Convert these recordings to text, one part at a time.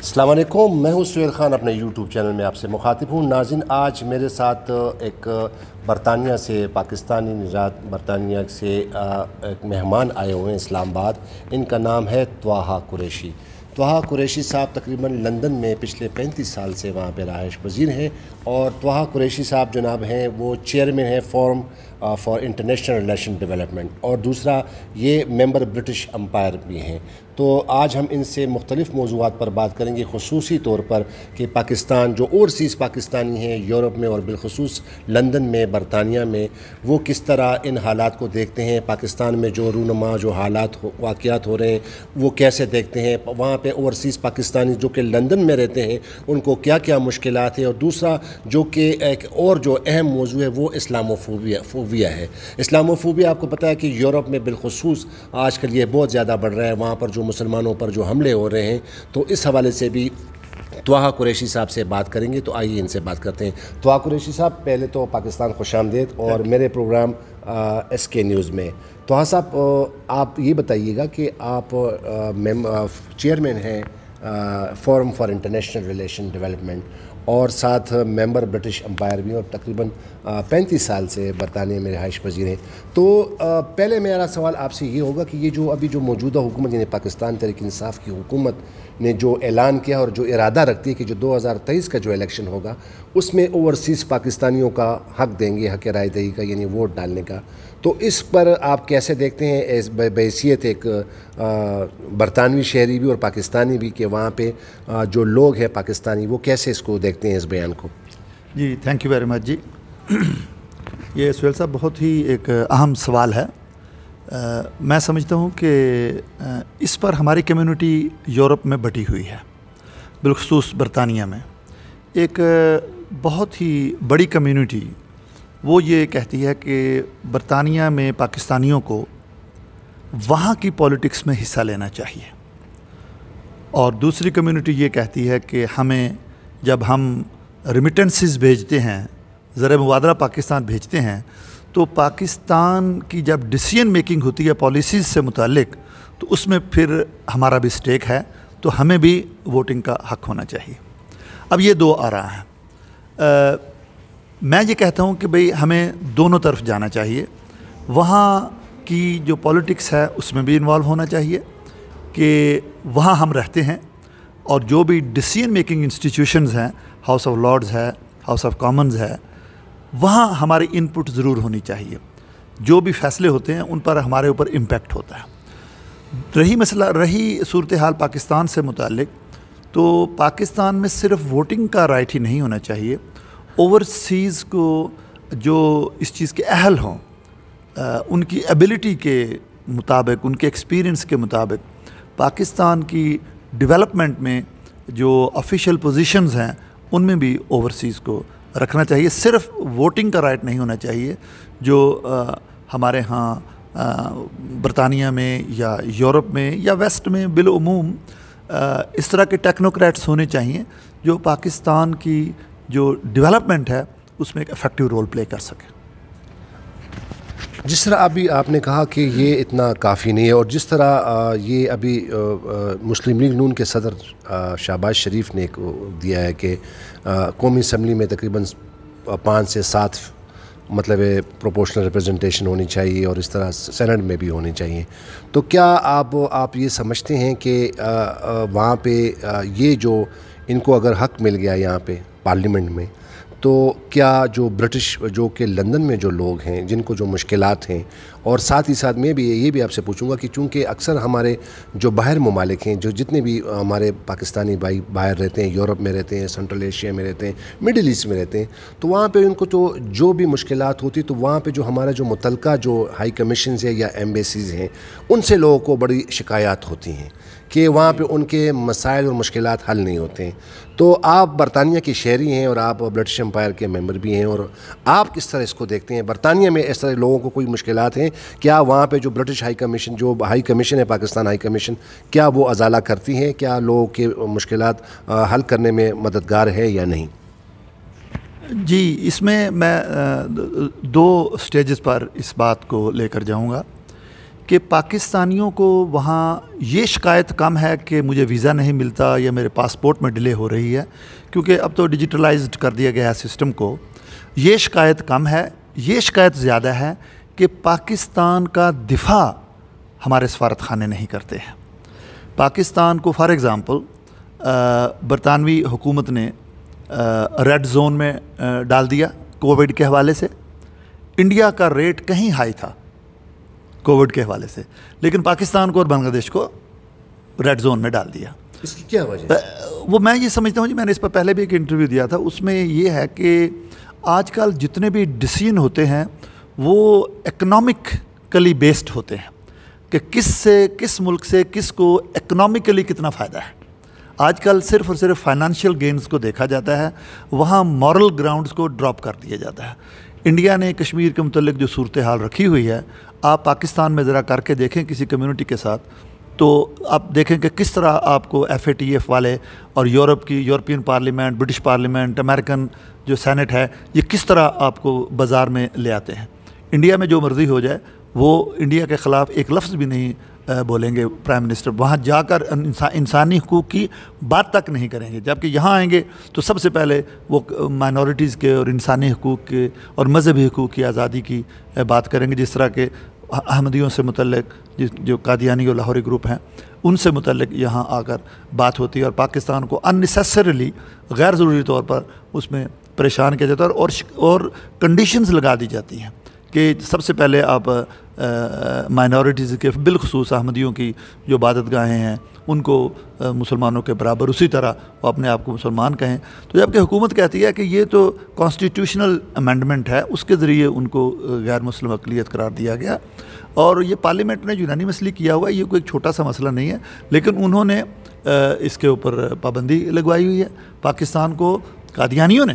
السلام علیکم، میں ہوں سہیل خان، اپنے یوٹیوب چینل میں آپ سے مخاطب ہوں۔ ناظرین، آج میرے ساتھ ایک برطانیہ سے پاکستانی نژاد برطانیہ سے ایک مہمان آئے ہوئے ہیں اسلام آباد۔ ان کا نام ہے طٰہٰ قریشی۔ طٰہٰ قریشی صاحب تقریباً لندن میں پچھلے 35 سال سے وہاں پہ رہائش پذیر ہیں، اور طٰہٰ قریشی صاحب جناب ہیں وہ چیئرمین ہیں forum for international relation development, اور دوسرا یہ ممبر برٹش امپائر بھی ہیں۔ تو آج ہم ان سے مختلف موضوعات پر بات کریں گے، خصوصی طور پر کہ پاکستان جو اوورسیز پاکستانی ہیں یورپ میں اور بالخصوص لندن میں برطانیہ میں، وہ کس طرح ان حالات کو دیکھتے ہیں۔ پاکستان میں جو رونما جو حالات واقعات ہو رہے ہیں وہ کیسے دیکھتے ہیں، وہاں پہ اوورسیز پاکستانی جو کہ لندن میں رہتے ہیں ان کو کیا کیا مشکلات ہیں، اور دوسرا جو کہ ایک اور جو اہم موضوع ہے وہ اسلاموفوبیا ہے۔ اسلاموفوبیا آپ کو پتہ ہے کہ یورپ میں بالخصوص آج کل یہ بہت زیادہ بڑھ رہا ہے، وہاں پر جو مسلمانوں پر جو حملے ہو رہے ہیں، تو اس حوالے سے بھی طٰہٰ قریشی صاحب سے بات کریں گے۔ تو آئیے ان سے بات کرتے ہیں۔ طٰہٰ قریشی صاحب، پہلے تو پاکستان خوش آمدید اور میرے پروگرام ایس کے نیوز میں۔ طٰہٰ صاحب، آپ یہ بتائیے گا کہ آپ چیئرمین ہیں forum for international relation development, اور ساتھ ممبر برٹش امپائر بھی ہیں، اور تقریباً 35 سال سے برطانیہ میں رہائش پذیر ہیں۔ تو پہلے میرا سوال آپ سے یہ ہوگا کہ یہ جو ابھی جو موجودہ حکومت یعنی پاکستان تحریک انصاف کی حکومت نے جو اعلان کیا اور جو ارادہ رکھتی ہے کہ جو 2023 کا جو الیکشن ہوگا اس میں اوورسیز پاکستانیوں کا حق دیں گے، حق رائے دہی کا یعنی ووٹ ڈالنے کا، تو اس پر آپ کیسے دیکھتے ہیں بحیثیت ایک برطانوی شہری بھی اور پاکستانی بھی، کہ وہاں پہ جو لوگ ہیں پاکستانی وہ کیسے اس کو دیکھتے ہیں اس بیان کو؟ جی تھینک یو ویری مچ جی۔ یہ سہیل صاحب بہت ہی ایک اہم سوال ہے۔ میں سمجھتا ہوں کہ اس پر ہماری کمیونٹی یورپ میں بٹی ہوئی ہے، بالخصوص برطانیہ میں ایک بہت ہی بڑی کمیونٹی وہ یہ کہتی ہے کہ برطانیہ میں پاکستانیوں کو وہاں کی پولیٹکس میں حصہ لینا چاہیے، اور دوسری کمیونٹی یہ کہتی ہے کہ ہمیں جب ہم ریمیٹنسز بھیجتے ہیں، زر مبادلہ پاکستان بھیجتے ہیں، تو پاکستان کی جب ڈیسیژن میکنگ ہوتی ہے پالیسیز سے متعلق تو اس میں پھر ہمارا بھی سٹیک ہے، تو ہمیں بھی ووٹنگ کا حق ہونا چاہیے۔ اب یہ دو آراء ہیں۔ میں یہ کہتا ہوں کہ بھئی ہمیں دونوں طرف جانا چاہیے، وہاں کی جو پولیٹکس ہے اس میں بھی انوالو ہونا چاہیے کہ وہاں ہم رہتے ہیں، اور جو بھی ڈیسیژن میکنگ انسٹیٹیوشنز ہیں، ہاؤس آف لارڈز ہے، ہاؤس آف کامنز ہے، وہاں ہماری ان پٹ ضرور ہونی چاہیے۔ جو بھی فیصلے ہوتے ہیں ان پر ہمارے اوپر امپیکٹ ہوتا ہے۔ رہی صورتحال پاکستان سے متعلق، تو پاکستان میں صرف ووٹنگ کا رائٹ ہی نہیں ہونا چاہیے، اوورسیز کو جو اس چیز کے اہل ہوں، ان کی ایبلٹی کے مطابق، ان کے ایکسپیرینس کے مطابق پاکستان کی ڈیولپمنٹ میں جو آفیشیل پوزیشنز ہیں ان میں بھی اوورسیز کو رکھنا چاہیے۔ صرف ووٹنگ کا رائٹ نہیں ہونا چاہیے جو ہمارے ہاں برطانیہ میں یا یورپ میں یا ویسٹ میں بالعموم اس طرح کے ٹیکنوکریٹس ہونے چاہیے جو پاکستان کی جو ڈیولپمنٹ ہے اس میں ایک افیکٹو رول پلے کر سکے۔ جس طرح ابھی آپ نے کہا کہ یہ اتنا کافی نہیں ہے، اور جس طرح یہ ابھی مسلم لیگ نون کے صدر شہباز شریف نے دیا ہے کہ قومی اسمبلی میں تقریباً 5 سے 7 مطلب پروپورشنل ریپرزنٹیشن ہونی چاہیے، اور اس طرح سینٹ میں بھی ہونی چاہیے، تو کیا آپ یہ سمجھتے ہیں کہ وہاں پہ یہ جو ان کو اگر حق مل گیا یہاں پہ پارلیمنٹ میں، تو کیا جو برٹش جو کہ لندن میں جو لوگ ہیں جن کو جو مشکلات ہیں، اور ساتھ ہی ساتھ میں بھی یہ بھی آپ سے پوچھوں گا کہ چونکہ اکثر ہمارے جو باہر ممالک ہیں، جو جتنے بھی ہمارے پاکستانی بھائی باہر رہتے ہیں، یورپ میں رہتے ہیں، سنٹرل ایشیا میں رہتے ہیں، مڈل ایسٹ میں رہتے ہیں، تو وہاں پہ ان کو تو جو بھی مشکلات ہوتی تو وہاں پہ جو ہمارا جو متعلقہ جو ہائی کمیشنز ہے یا ایمبیسیز ہیں ان سے لوگوں کو بڑی شکایات ہوتی ہیں کہ وہاں پہ ان کے مسائل اور مشکلات حل نہیں ہوتے ہیں۔ تو آپ برطانیہ کی شہری ہیں اور آپ برٹش امپائر کے ممبر بھی ہیں، اور آپ کس طرح اس کو دیکھتے ہیں؟ برطانیہ میں اس طرح لوگوں کو کوئی مشکلات ہیں؟ کیا وہاں پہ جو برٹش ہائی کمیشن جو ہائی کمیشن ہے پاکستان ہائی کمیشن، کیا وہ ازالہ کرتی ہیں؟ کیا لوگوں کے مشکلات حل کرنے میں مددگار ہے یا نہیں؟ جی، اس میں 2 سٹیجز پر اس بات کو لے کر جاؤں گا کہ پاکستانیوں کو وہاں یہ شکایت کم ہے کہ مجھے ویزا نہیں ملتا یا میرے پاسپورٹ میں ڈیلے ہو رہی ہے، کیونکہ اب تو ڈیجیٹلائزڈ کر دیا گیا ہے سسٹم کو. یہ شکایت کم ہے. یہ شکایت زیادہ ہے کہ پاکستان کا دفاع ہمارے سفارت خانے نہیں کرتے ہیں. پاکستان کو فار ایگزامپل برطانوی حکومت نے ریڈ زون میں ڈال دیا کووڈ کے حوالے سے. انڈیا کا ریٹ کہیں ہائی تھا کووڈ کے حوالے سے، لیکن پاکستان کو اور بنگلہ دیش کو ریڈ زون میں ڈال دیا. اس کی کیا وجہ؟ وہ میں یہ سمجھتا ہوں جی، میں نے اس پر پہلے بھی ایک انٹرویو دیا تھا، اس میں یہ ہے کہ آج کل جتنے بھی ڈیسیژن ہوتے ہیں وہ اکنامکلی بیسڈ ہوتے ہیں کہ کس ملک سے کس کو اکنامکلی کتنا فائدہ ہے. آج کل صرف اور صرف فائنانشیل گینز کو دیکھا جاتا ہے، وہاں مورل گراؤنڈز کو ڈراپ کر دیا جاتا ہے. انڈیا نے کشمیر کے متعلق جو صورتحال رکھی ہوئی ہے، آپ پاکستان میں ذرا کر کے دیکھیں کسی کمیونٹی کے ساتھ، تو آپ دیکھیں کہ کس طرح آپ کو FATF والے اور European parliament, British parliament, American جو سینٹ ہے، یہ کس طرح آپ کو بازار میں لے آتے ہیں. انڈیا میں جو مرضی ہو جائے، وہ انڈیا کے خلاف ایک لفظ بھی نہیں بولیں گے پرائم منسٹر. وہاں جا کر انسانی حقوق کی بات تک نہیں کریں گے، جبکہ یہاں آئیں گے تو سب سے پہلے وہ مائنورٹیز کے اور انسانی حقوق کے اور مذہبی حقوق کی آزادی کی بات کریں گے. جس طرح کے احمدیوں سے متعلق جو قادیانی اور لاہوری گروپ ہیں، ان سے متعلق یہاں آ کر بات ہوتی ہے، اور پاکستان کو اننیسیسریلی غیر ضروری طور پر اس میں پریشان کیا جاتا ہے اور کنڈیشنز لگا دی جاتی ہیں کہ سب سے پہلے آپ مائنورٹیز کے بالخصوص احمدیوں کی جو عبادت گاہیں ہیں ان کو مسلمانوں کے برابر، اسی طرح وہ اپنے آپ کو مسلمان کہیں. تو جبکہ حکومت کہتی ہے کہ یہ تو کانسٹیٹیوشنل امینڈمنٹ ہے، اس کے ذریعے ان کو غیر مسلم اقلیت قرار دیا گیا. اور یہ پارلیمنٹ نے یونانیمسلی کیا ہوا ہے، یہ کوئی ایک چھوٹا سا مسئلہ نہیں ہے، لیکن انہوں نے اس کے اوپر پابندی لگوائی ہوئی ہے. پاکستان کو قادیانیوں نے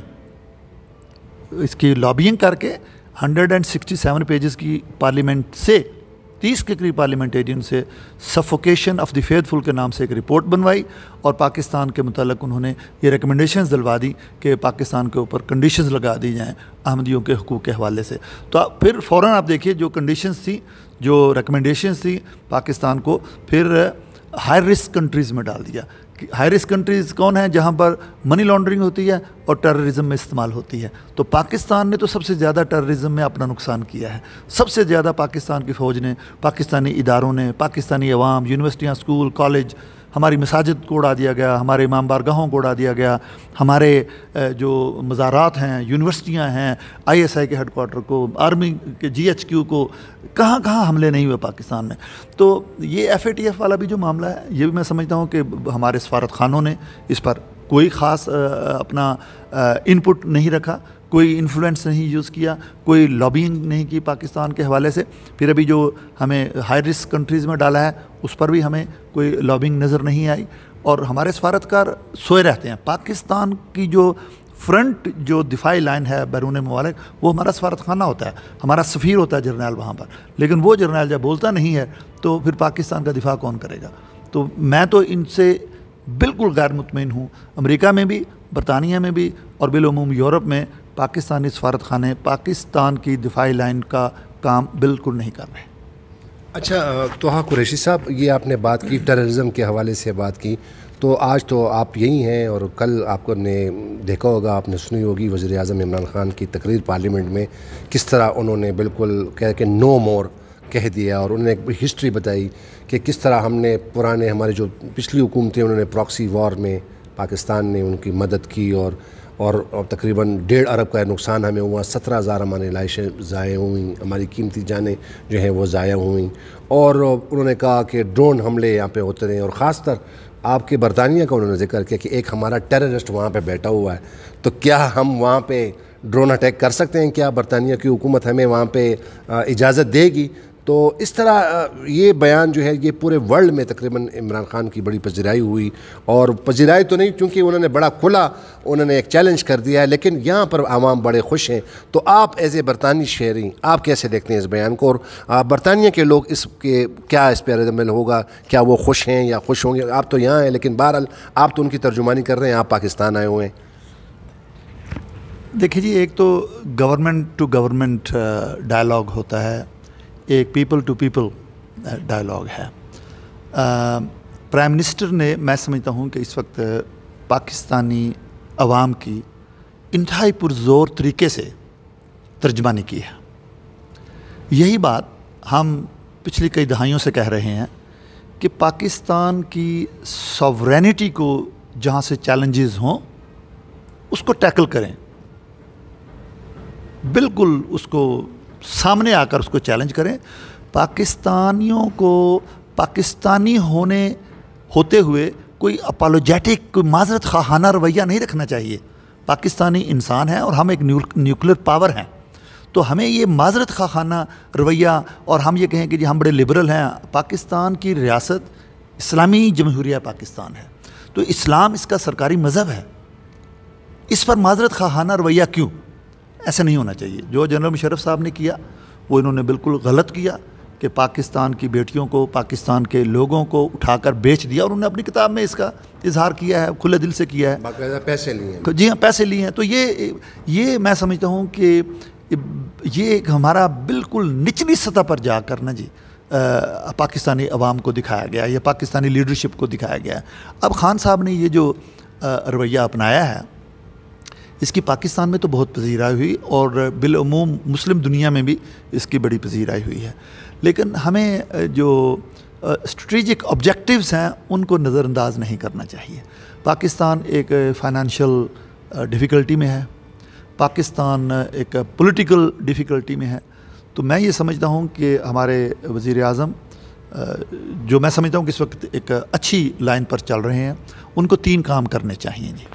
اس کی لابینگ کر کے 167 پیجز کی پارلیمنٹ سے 30 کے قریب پارلیمنٹیرین سے سفوکیشن آف دی فیتھفل کے نام سے ایک رپورٹ بنوائی، اور پاکستان کے متعلق انہوں نے یہ ریکمنڈیشنز دلوا دی کہ پاکستان کے اوپر کنڈیشنز لگا دی جائیں احمدیوں کے حقوق کے حوالے سے. تو پھر فوراً آپ دیکھیے جو کنڈیشنز تھیں، جو ریکمنڈیشنز تھیں، پاکستان کو پھر ہائی رسک کنٹریز میں ڈال دیا. ہائی رسک کنٹریز کون ہیں؟ جہاں پر منی لانڈرنگ ہوتی ہے اور ٹیررزم میں استعمال ہوتی ہے. تو پاکستان نے تو سب سے زیادہ ٹیررزم میں اپنا نقصان کیا ہے. سب سے زیادہ پاکستان کی فوج نے، پاکستانی اداروں نے، پاکستانی عوام، یونیورسٹیاں، اسکول، کالج، ہماری مساجد کو اڑا دیا گیا، ہمارے امام بارگاہوں کو اڑا دیا گیا، ہمارے جو مزارات ہیں، یونیورسٹیاں ہیں، ISI کے ہیڈ کوارٹر کو، آرمی کے GHQ کو، کہاں کہاں حملے نہیں ہوئے پاکستان میں. تو یہ FATF والا بھی جو معاملہ ہے، یہ بھی میں سمجھتا ہوں کہ ہمارے سفارت خانوں نے اس پر کوئی خاص اپنا انپٹ نہیں رکھا، کوئی انفلوئنس نہیں یوز کیا، کوئی لابینگ نہیں کی پاکستان کے حوالے سے. پھر ابھی جو ہمیں ہائی رسک کنٹریز میں ڈالا ہے اس پر بھی ہمیں کوئی لابینگ نظر نہیں آئی، اور ہمارے سفارتکار سوئے رہتے ہیں. پاکستان کی جو فرنٹ جو دفاعی لائن ہے بیرون ممالک، وہ ہمارا سفارت خانہ ہوتا ہے، ہمارا سفیر ہوتا ہے جرنیل وہاں پر. لیکن وہ جرنیل جب بولتا نہیں ہے تو پھر پاکستان کا دفاع کون کرے گا؟ تو میں تو ان سے بالکل غیر مطمئن ہوں. امریکہ میں بھی، برطانیہ میں بھی، اور بالعموم یورپ میں پاکستانی سفارت خانے پاکستان کی دفاعی لائن کا کام بالکل نہیں کر رہے. اچھا طہا قریشی صاحب، یہ آپ نے بات کی ٹیررزم کے حوالے سے بات کی، تو آج تو آپ یہی ہیں، اور کل آپ نے دیکھا ہوگا، آپ نے سنی ہوگی وزیر اعظم عمران خان کی تقریر پارلیمنٹ میں، کس طرح انہوں نے بالکل کہہ کہ نو مور کہہ دیا، اور انہوں نے ایک ہسٹری بتائی کہ کس طرح ہم نے پرانے ہمارے جو پچھلی حکومتیں انہوں نے پراکسی وار میں پاکستان نے ان کی مدد کی، اور تقریباً 1.5 ارب کا نقصان ہمیں ہوا، 17,000 ہماری لاشیں ضائع ہوئیں، ہماری قیمتی جانیں جو ہیں وہ ضائع ہوئیں. اور انہوں نے کہا کہ ڈرون حملے یہاں پہ ہوتے رہے، اور خاص طر آپ کے برطانیہ کا انہوں نے ذکر کیا کہ ایک ہمارا ٹیررسٹ وہاں پہ بیٹھا ہوا ہے، تو کیا ہم وہاں پہ ڈرون اٹیک کر سکتے ہیں؟ کیا برطانیہ کی حکومت ہمیں وہاں پہ اجازت دے گی؟ تو اس طرح یہ بیان جو ہے یہ پورے ورلڈ میں تقریباً عمران خان کی بڑی پذیرائی ہوئی، اور پذیرائی تو نہیں کیونکہ انہوں نے بڑا کھلا انہوں نے ایک چیلنج کر دیا ہے، لیکن یہاں پر عوام بڑے خوش ہیں. تو آپ ایز اے برطانوی شہری آپ کیسے دیکھتے ہیں اس بیان کو، اور برطانیہ کے لوگ اس کے کیا اس پہ رد عمل ہوگا؟ کیا وہ خوش ہیں یا خوش ہوں گے؟ آپ تو یہاں ہیں، لیکن بہرحال آپ تو ان کی ترجمانی کر رہے ہیں، آپ پاکستان آئے ہوئے ہیں. دیکھیے جی، ایک تو گورنمنٹ ٹو گورنمنٹ ڈائلاگ ہوتا ہے، ایک پیپل ٹو پیپل ڈائلاگ ہے. پرائم منسٹر نے میں سمجھتا ہوں کہ اس وقت پاکستانی عوام کی انتہائی پرزور طریقے سے ترجمانی کی ہے. یہی بات ہم پچھلی کئی دہائیوں سے کہہ رہے ہیں کہ پاکستان کی ساورینٹی کو جہاں سے چیلنجز ہوں اس کو ٹیکل کریں, بالکل اس کو سامنے آ کر اس کو چیلنج کریں. پاکستانیوں کو پاکستانی ہوتے ہوئے کوئی اپالوجیٹک, کوئی معذرت خواہانہ رویہ نہیں رکھنا چاہیے. پاکستانی انسان ہیں اور ہم ایک نیوکلیر پاور ہیں, تو ہمیں یہ معذرت خواہانہ رویہ اور ہم یہ کہیں کہ جی ہم بڑے لبرل ہیں. پاکستان کی ریاست اسلامی جمہوریہ پاکستان ہے, تو اسلام اس کا سرکاری مذہب ہے. اس پر معذرت خواہانہ رویہ کیوں؟ ایسا نہیں ہونا چاہیے. جو جنرل مشرف صاحب نے کیا وہ انہوں نے بالکل غلط کیا کہ پاکستان کی بیٹیوں کو, پاکستان کے لوگوں کو اٹھا کر بیچ دیا, اور انہوں نے اپنی کتاب میں اس کا اظہار کیا ہے, کھلے دل سے کیا ہے. باقاعدہ پیسے لیے ہیں. جی ہاں, پیسے لیے ہیں. تو یہ میں سمجھتا ہوں کہ یہ ایک ہمارا بالکل نچلی سطح پر جا کر نا جی پاکستانی عوام کو دکھایا گیا یا پاکستانی لیڈرشپ کو دکھایا گیا. اب خان صاحب نے یہ جو رویہ اپنایا ہے اس کی پاکستان میں تو بہت پذیرائی ہوئی اور بالعموم مسلم دنیا میں بھی اس کی بڑی پذیرائی ہوئی ہے. لیکن ہمیں جو اسٹریٹجک آبجیکٹیوز ہیں ان کو نظر انداز نہیں کرنا چاہیے. پاکستان ایک فائنانشیل ڈیفیکلٹی میں ہے, پاکستان ایک پولیٹیکل ڈیفیکلٹی میں ہے. تو میں یہ سمجھتا ہوں کہ ہمارے وزیر اعظم جو میں سمجھتا ہوں کہ اس وقت ایک اچھی لائن پر چل رہے ہیں, ان کو 3 کام کرنے چاہیے جی.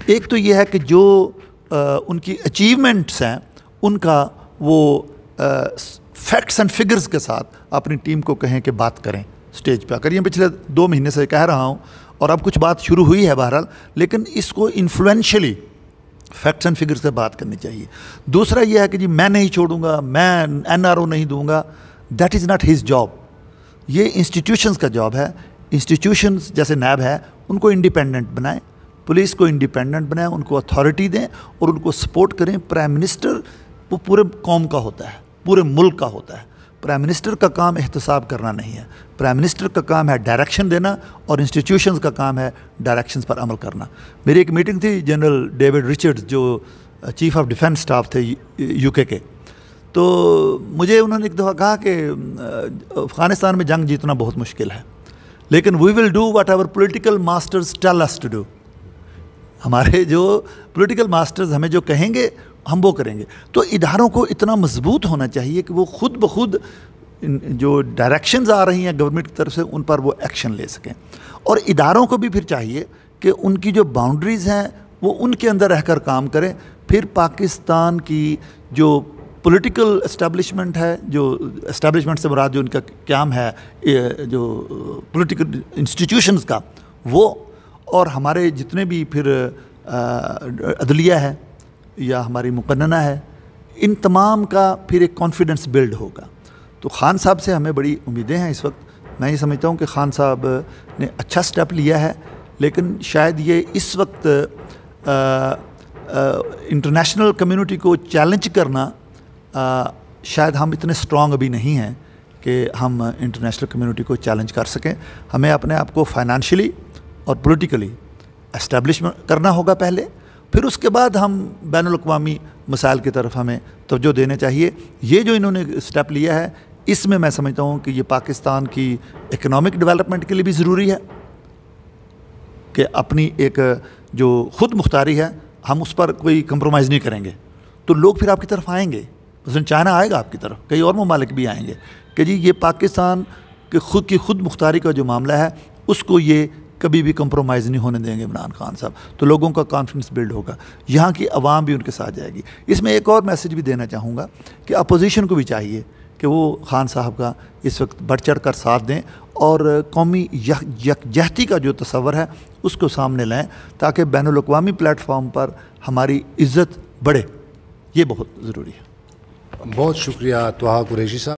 ایک تو یہ ہے کہ جو ان کی اچیومنٹس ہیں ان کا وہ فیکٹس اینڈ فگرز کے ساتھ اپنی ٹیم کو کہیں کہ بات کریں اسٹیج پہ آ کر. یہ پچھلے 2 مہینے سے کہہ رہا ہوں اور اب کچھ بات شروع ہوئی ہے بہرحال, لیکن اس کو انفلوئنشلی فیکٹس اینڈ فگرز سے بات کرنی چاہیے. دوسرا یہ ہے کہ جی میں نہیں چھوڑوں گا, میں NRO نہیں دوں گا, that is not his job. یہ انسٹیٹیوشنز کا جاب ہے. انسٹیٹیوشنز جیسے نیب ہے ان کو انڈیپینڈنٹ بنائیں, پولیس کو انڈیپینڈنٹ بنائیں, ان کو اتھارٹی دیں اور ان کو سپورٹ کریں. پرائم منسٹر وہ پورے قوم کا ہوتا ہے, پورے ملک کا ہوتا ہے. پرائم منسٹر کا کام احتساب کرنا نہیں ہے. پرائم منسٹر کا کام ہے ڈائریکشن دینا اور انسٹیٹیوشنز کا کام ہے ڈائریکشنز پر عمل کرنا. میری ایک میٹنگ تھی جنرل ڈیوڈ رچرڈز جو چیف آف ڈیفنس اسٹاف تھے UK کے, تو مجھے انہوں نے ایک دفعہ کہا کہ افغانستان میں جنگ جیتنا بہت مشکل ہے, لیکن we will do whatever political masters tell us to do. ہمارے جو پولیٹیکل ماسٹرز ہمیں جو کہیں گے ہم وہ کریں گے. تو اداروں کو اتنا مضبوط ہونا چاہیے کہ وہ خود بخود جو ڈائریکشنز آ رہی ہیں گورنمنٹ کی طرف سے ان پر وہ ایکشن لے سکیں. اور اداروں کو بھی پھر چاہیے کہ ان کی جو باؤنڈریز ہیں وہ ان کے اندر رہ کر کام کریں. پھر پاکستان کی جو پولیٹیکل اسٹیبلشمنٹ ہے, جو اسٹیبلشمنٹ سے مراد جو ان کا قیام ہے جو پولیٹیکل انسٹیٹیوشنز کا, وہ اور ہمارے جتنے بھی پھر عدلیہ ہے یا ہماری مقننہ ہے, ان تمام کا پھر ایک کانفیڈنس بلڈ ہوگا. تو خان صاحب سے ہمیں بڑی امیدیں ہیں اس وقت. میں یہ سمجھتا ہوں کہ خان صاحب نے اچھا سٹیپ لیا ہے, لیکن شاید یہ اس وقت انٹرنیشنل کمیونٹی کو چیلنج کرنا شاید ہم اتنے اسٹرانگ ابھی نہیں ہیں کہ ہم انٹرنیشنل کمیونٹی کو چیلنج کر سکیں. ہمیں اپنے آپ کو فائنانشلی اور پولیٹیکلی اسٹیبلش کرنا ہوگا پہلے, پھر اس کے بعد ہم بین الاقوامی مسائل کی طرف ہمیں توجہ دینے چاہیے. یہ جو انہوں نے سٹیپ لیا ہے اس میں سمجھتا ہوں کہ یہ پاکستان کی اکنامک ڈیولپمنٹ کے لیے بھی ضروری ہے کہ اپنی ایک جو خود مختاری ہے ہم اس پر کوئی کمپرومائز نہیں کریں گے. تو لوگ پھر آپ کی طرف آئیں گے, مثلا چائنا آئے گا آپ کی طرف, کئی اور ممالک بھی آئیں گے کہ جی یہ پاکستان کے خود مختاری کا جو معاملہ ہے اس کو یہ کبھی بھی کمپرومائز نہیں ہونے دیں گے عمران خان صاحب. تو لوگوں کا کانفیڈنس بلڈ ہوگا, یہاں کی عوام بھی ان کے ساتھ جائے گی. اس میں ایک اور میسیج بھی دینا چاہوں گا کہ اپوزیشن کو بھی چاہیے کہ وہ خان صاحب کا اس وقت بڑھ چڑھ کر ساتھ دیں اور قومی یکجہتی کا جو تصور ہے اس کو سامنے لائیں تاکہ بین الاقوامی پلیٹ فارم پر ہماری عزت بڑھے. یہ بہت ضروری ہے. بہت شکریہ طه قریشی صاحب.